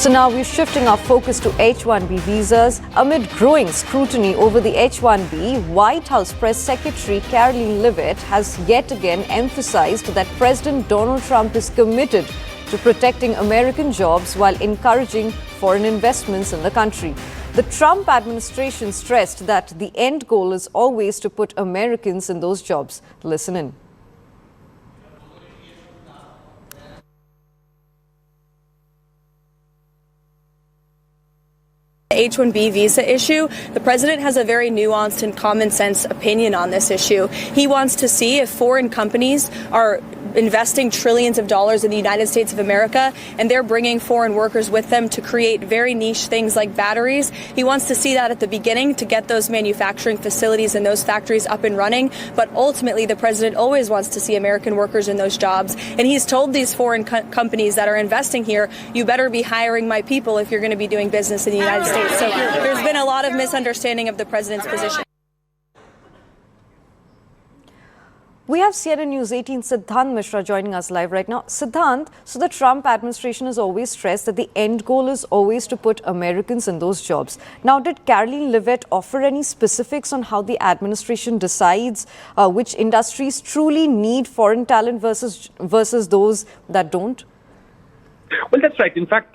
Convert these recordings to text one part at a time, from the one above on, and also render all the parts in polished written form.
So now we're shifting our focus to H-1B visas. Amid growing scrutiny over the H-1B, White House Press Secretary Karoline Leavitt has yet again emphasized that President Donald Trump is committed to protecting American jobs while encouraging foreign investments in the country. The Trump administration stressed that the end goal is always to put Americans in those jobs. Listen in. H-1B visa issue, the president has a very nuanced and common sense opinion on this issue. He wants to see if foreign companies are investing trillions of dollars in the United States of America and they're bringing foreign workers with them to create very niche things like batteries. He wants to see that at the beginning to get those manufacturing facilities and those factories up and running. But ultimately, the president always wants to see American workers in those jobs. And he's told these foreign companies that are investing here, you better be hiring my people if you're going to be doing business in the United States. So there's been a lot of misunderstanding of the president's position. We have CNN News 18 Siddhant Mishra joining us live right now. Siddhant, so the Trump administration has always stressed that the end goal is always to put Americans in those jobs. Now, did Karoline Leavitt offer any specifics on how the administration decides which industries truly need foreign talent versus those that don't? Well, that's right. In fact,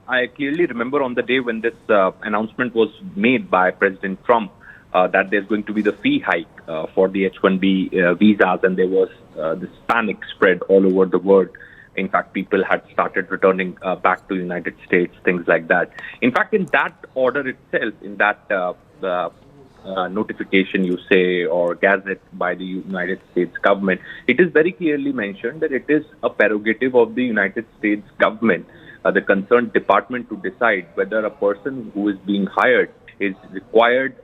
I clearly remember on the day when this announcement was made by President Trump that there's going to be the fee hike for the H-1B visas, and there was this panic spread all over the world. In fact, people had started returning back to the United States, things like that. In fact, in that order itself, in that notification, you say, or gazette by the United States government, it is very clearly mentioned that it is a prerogative of the United States government, the concerned department, to decide whether a person who is being hired is required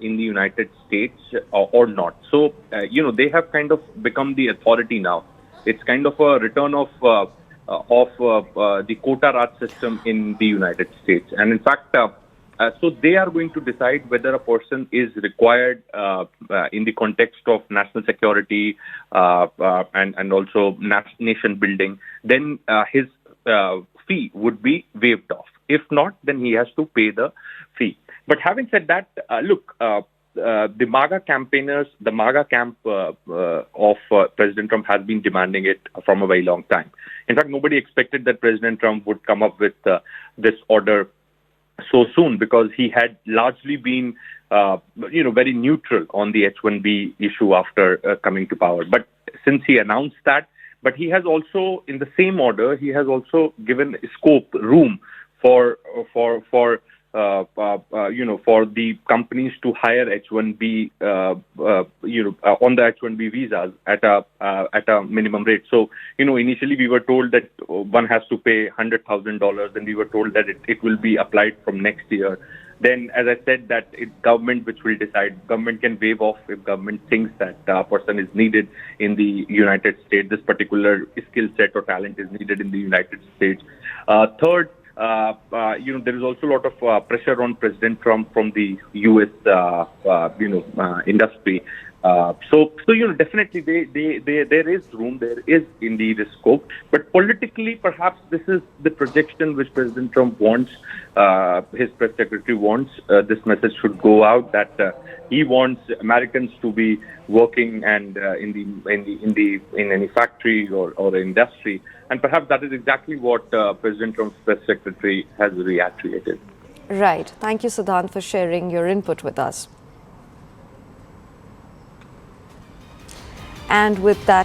in the United States or not. So, they have kind of become the authority now. It's kind of a return of the quota Raj system in the United States. And in fact, so they are going to decide whether a person is required in the context of national security and also nation building. Then his fee would be waived off. If not, then he has to pay the fee. But having said that, look, the MAGA campaigners, the MAGA camp of President Trump has been demanding it from a very long time. In fact, nobody expected that President Trump would come up with this order so soon, because he had largely been, very neutral on the H-1B issue after coming to power. But since he announced that, but he has also, in the same order, he has also given scope, room for the companies to hire H-1B, on the H-1B visas at a minimum rate. So, initially we were told that one has to pay $100,000, and we were told that it will be applied from next year. Then, as I said, that it's government which will decide. Government can waive off if government thinks that a person is needed in the United States. This particular skill set or talent is needed in the United States. Third, there is also a lot of pressure on President Trump from the U.S. Industry. So definitely there is room, there is indeed a scope. But politically, perhaps this is the projection which President Trump wants, his press secretary wants. This message should go out that he wants Americans to be working and in any factory or industry. And perhaps that is exactly what President Trump's press secretary has reiterated. Right. Thank you, Siddhant, for sharing your input with us. And with that,